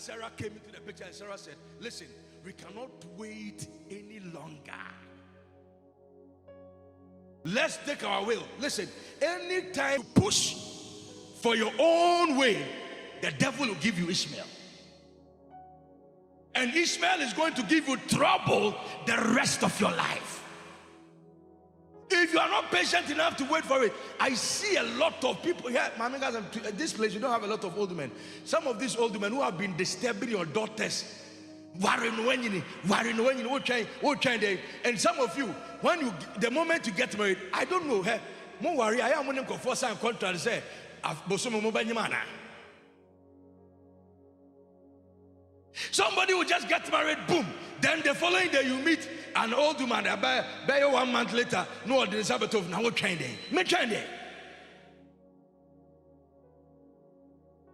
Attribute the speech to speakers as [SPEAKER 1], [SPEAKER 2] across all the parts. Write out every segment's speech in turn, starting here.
[SPEAKER 1] Sarah came into the picture and Sarah said, listen, we cannot wait any longer. Let's take our will. Listen, anytime you push for your own way, the devil will give you Ishmael. And Ishmael is going to give you trouble the rest of your life. If you are not patient enough to wait for it, I see a lot of people here. At this place, you don't have a lot of old men. Some of these old men who have been disturbing your daughters, and some of you, the moment you get married, I don't know, hey, don't worry, I am going to force and contract say, somebody will just get married, boom. Then the following day you meet an old woman. By 1 month later, no, the Sabbath of now train day. Me train day.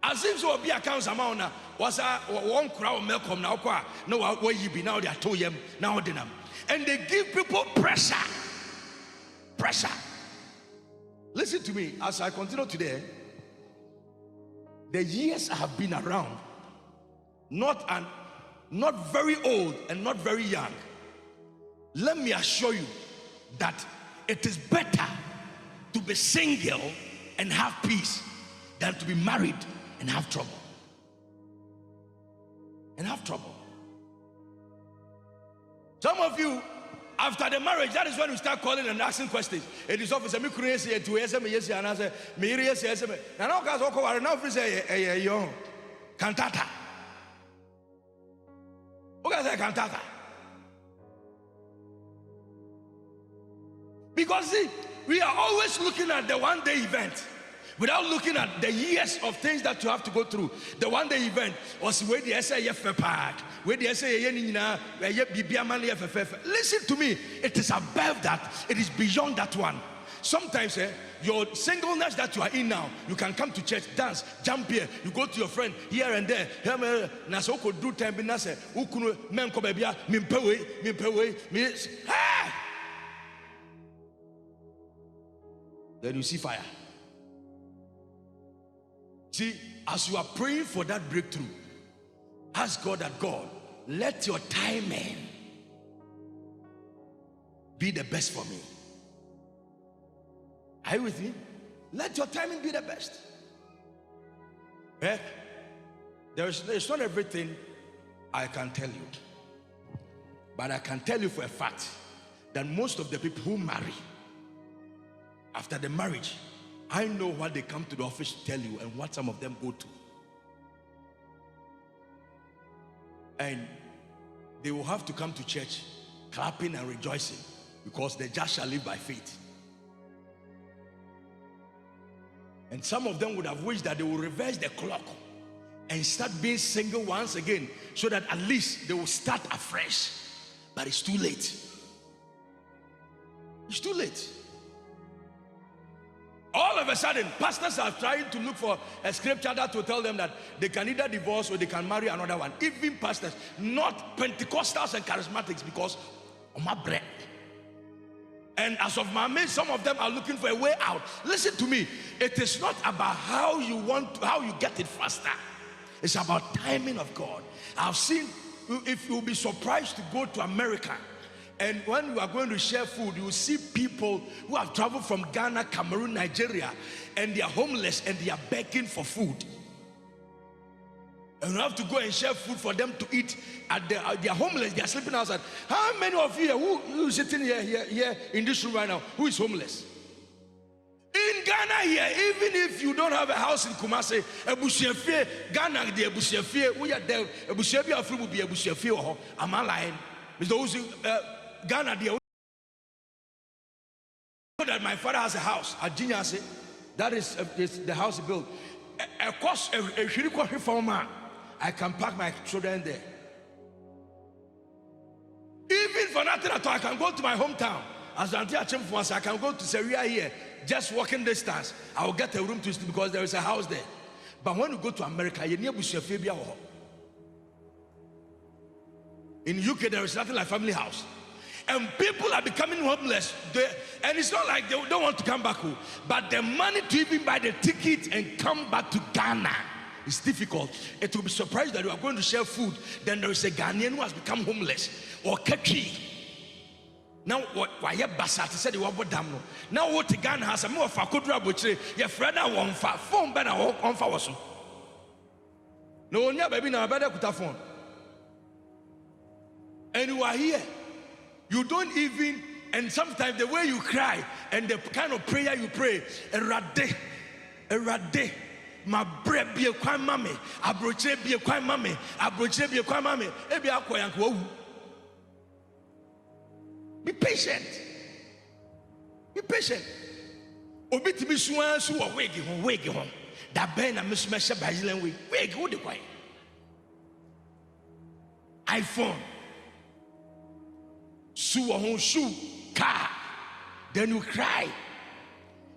[SPEAKER 1] As if so be accounts amount was a one crowd welcome now. No, where you be now? They are told them now. And they give people pressure. Pressure. Listen to me as I continue today. The years I have been around. Not very old and not very young. Let me assure you that it is better to be single and have peace than to be married and have trouble. Some of you, after the marriage, that is when you start calling and asking questions. It is officer me crazy to yes and I say me yes. Now guys walk over now say yo cantata. Cantata. Because see, we are always looking at the one-day event without looking at the years of things that you have to go through. The one-day event was where the SAF part, where the listen to me, it is above that, it is beyond that one. Sometimes your singleness that you are in now, you can come to church, dance, jump here, you go to your friend here and there. Then you see fire. See, as you are praying for that breakthrough, ask God that God, let your timing be the best for me. Are you with me? Let your timing be the best. It's not everything I can tell you, but I can tell you for a fact that most of the people who marry, after the marriage, I know what they come to the office to tell you and what some of them go to. And they will have to come to church clapping and rejoicing because the just shall live by faith. And some of them would have wished that they would reverse the clock and start being single once again so that at least they will start afresh. But it's too late. It's too late. All of a sudden, pastors are trying to look for a scripture that will tell them that they can either divorce or they can marry another one. Even pastors, not Pentecostals and charismatics, because of my bread. And as of my mate, some of them are looking for a way out. Listen to me. It is not about how you get it faster. It's about timing of God. I've seen, if you'll be surprised to go to America, and when you are going to share food, you will see people who have traveled from Ghana, Cameroon, Nigeria, and they are homeless and they are begging for food. And you have to go and share food for them to eat. They are homeless, they are sleeping outside. How many of you who is sitting here in this room right now, who is homeless? In Ghana here, even if you don't have a house in Kumasi, Ghana, the Ebusiafie, we are there. Ebusiafie Afri will be Ebusiafie. Am I lying? Ghana, that my father has a house at Jinyase. That is the house he built. Of course, I can park my children there. Even for nothing at all, I can go to my hometown. As I can go to Syria here, just walking distance. I will get a room to sleep because there is a house there. But when you go to America, you need to. In UK, there is nothing like family house. And people are becoming homeless. And it's not like they don't want to come back home. But the money to even buy the ticket and come back to Ghana It's difficult. It will be surprised that you are going to share food. Then there is a Ghanaian who has become homeless. Or Keki. Now, why you basat said you want dam no. Now, what Ghana has a more for Kudra Butcher, your friend, I want phone banner on for. No, yeah, baby, now better put a phone. And you are here. You don't even, and sometimes the way you cry and the kind of prayer you pray, erade, my bread be a quite mammy, I broche be a quite mammy, I broche be a quite mammy, ebi akwa. Be patient. Be patient. Obi to be swan so wake home. That ben and Miss Mesha Brazilian wake who the quiet. iPhone. Shoe, car. Then you cry.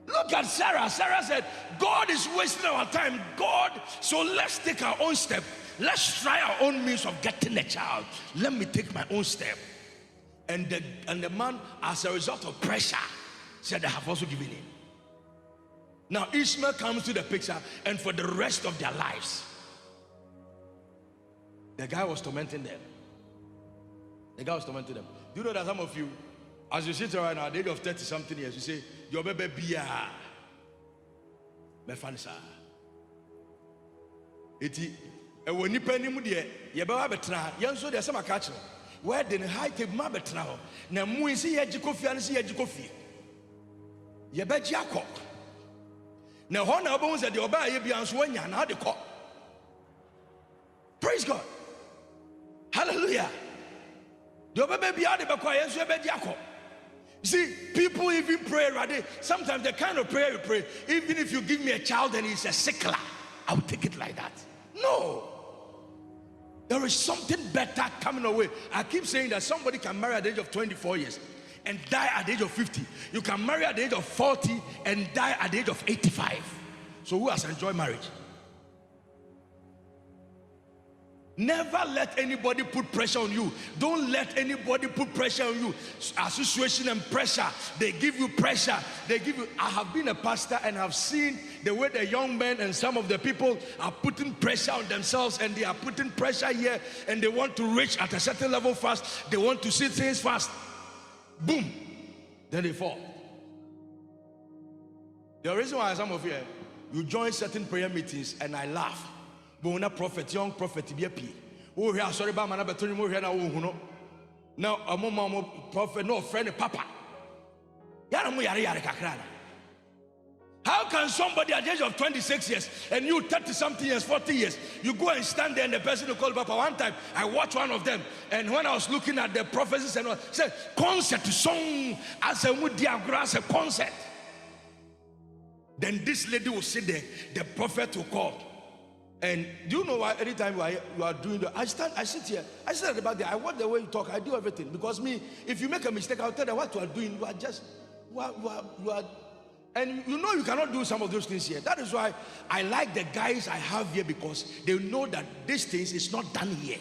[SPEAKER 1] Look at Sarah. Sarah said, God is wasting our time. God, so let's take our own step. Let's try our own means of getting a child. Let me take my own step. And the man, as a result of pressure, said, I have also given in. Now Ishmael comes to the picture, and for the rest of their lives, the guy was tormenting them. The guy was tormenting them. Do you know that some of you, as you sit right now, at the age of 30-something years, you say, your baby beer. Mefansa. Iti, when you penny mudia, your baby betra, young so there's some catcher. Where the high table ma betra. Now, mu see a jikofi and see a jikofi. Your bed jacob. Now, Honor bones at your baby be answering and how the call. Praise God. Hallelujah. Your baby be out of the bed jacob. See, people even pray, right? Sometimes the kind of prayer you pray, even if you give me a child and he's a sickler, I will take it like that. No. There is something better coming away. I keep saying that somebody can marry at the age of 24 years and die at the age of 50. You can marry at the age of 40 and die at the age of 85. So who has enjoyed marriage? Never let anybody put pressure on you. Don't let anybody put pressure on you. Association and pressure, they give you pressure. They give you. I have been a pastor and have seen the way the young men and some of the people are putting pressure on themselves, and they are putting pressure here, and they want to reach at a certain level fast. They want to see things fast. Boom. Then they fall. The reason why some of you join certain prayer meetings and I laugh. But prophet, young prophet, be a P. Oh, here, sorry, but I'm not more here now. Now, a mama prophet, no friend, papa. How can somebody at the age of 26 years and you 30-something years, 40 years, you go and stand there and the person who called papa? One time, I watched one of them, and when I was looking at the prophecies and all, said, concert song, as a grass, a concert. Then this lady will sit there, the prophet will call. And do you know why anytime you are doing that, I sit here, I sit at the back there, I watch the way you talk, I do everything. Because me, if you make a mistake, I'll tell you what you are doing. You are just, you are, and you know you cannot do some of those things here. That is why I like the guys I have here, because they know that these things is not done here.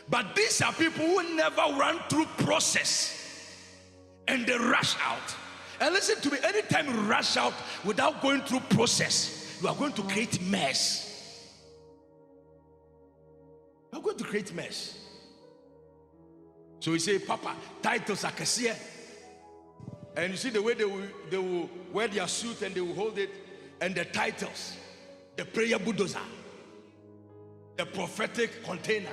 [SPEAKER 1] But these are people who never run through process and they rush out. And listen to me, anytime you rush out without going through process, you are going to create mess. I'm going to create mess. So we say, Papa, titles are cashier. And you see the way they will wear their suit and they will hold it, and the titles, the prayer bulldozer, the prophetic container,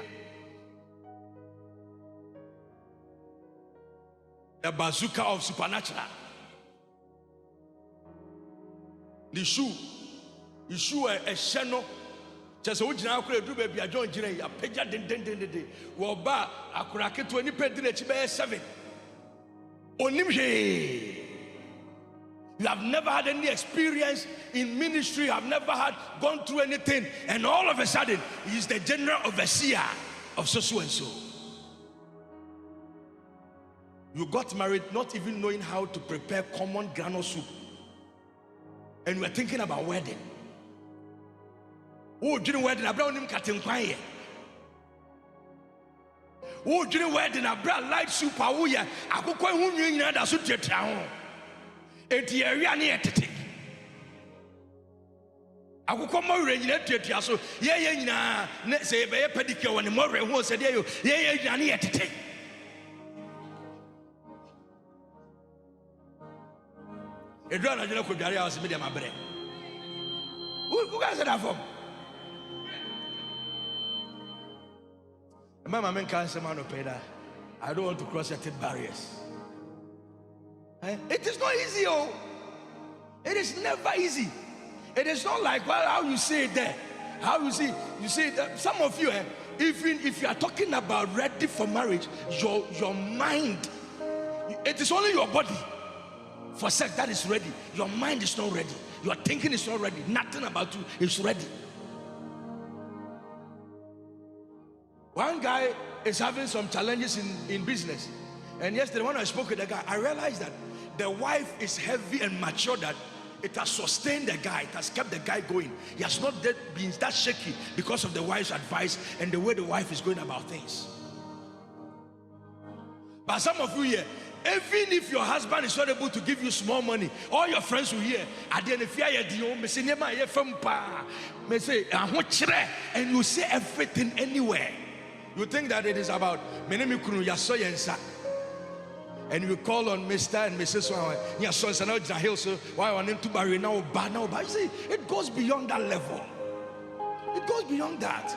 [SPEAKER 1] the bazooka of supernatural, the shoe a sheno. Just so you know, I do baby. I join Jire. I pay ya den. Woba akurake to any pay din echibe 7. Onimhe. You have never had any experience in ministry. You have never gone through anything, and all of a sudden, he is the general overseer of so and so. You got married not even knowing how to prepare common granule soup, and we are thinking about wedding. Oh, during wedding, I brought him cutting quiet. Oh, during wedding, I brought light soup. Oh, yeah, I go quite who you know that's what you're trying. It's a real Akukọ mọre nyina tuatua so ye nyina na se be ye pedicure woni mọre ho se de yo ye nyina ne yetete edura na jena ko dware house me de mabre who guys that from mama men can say man pay that I don't want to cross certain barriers. It is not easy, oh. It is never easy. It is not like how you say it there. How you say that some of you, even if you are talking about ready for marriage, your mind, it is only your body for sex that is ready. Your mind is not ready. Your thinking is not ready. Nothing about you is ready. One guy is having some challenges in business. And yesterday when I spoke with the guy, I realized that the wife is heavy and mature, that it has sustained the guy. It has kept the guy going. He has not been that shaky because of the wife's advice and the way the wife is going about things. But some of you here, even if your husband is not able to give you small money, all your friends will hear, and you say everything anywhere. You think that it is about and you call on Mr. and Mrs. Why on him to marry now? But you see, it goes beyond that level. It goes beyond that.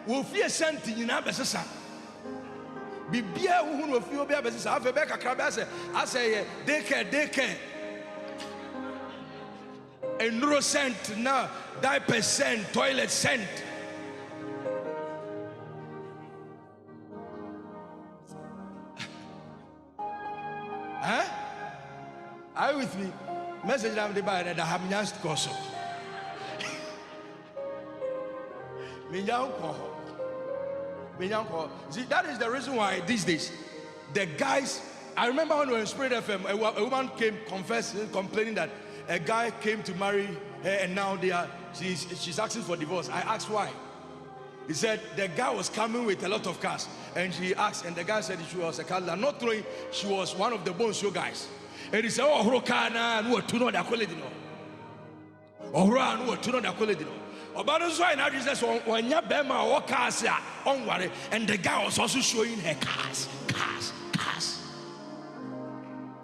[SPEAKER 1] Wo fie senti nyina besesa bibia wo hu wo fie obi abesesa afa be kakra be ase deke enuro scent na diaper scent, toilet scent. Are you with me? Message I'm the by that I have just gossip. See, that is the reason why these days the guys, I remember when we were in Spirit FM, a woman came confessing, complaining that a guy came to marry her and now she's asking for divorce. I asked why. He said the guy was coming with a lot of cars, and she asked, and the guy said she was a car, not knowing she was one of the bone show guys. And he said, oh, Horokana, no, to know the quality, no. Ohra, no, to know the quality, no. About this why now Jesus when ya bema or cars onward, and the guy was also showing her cars.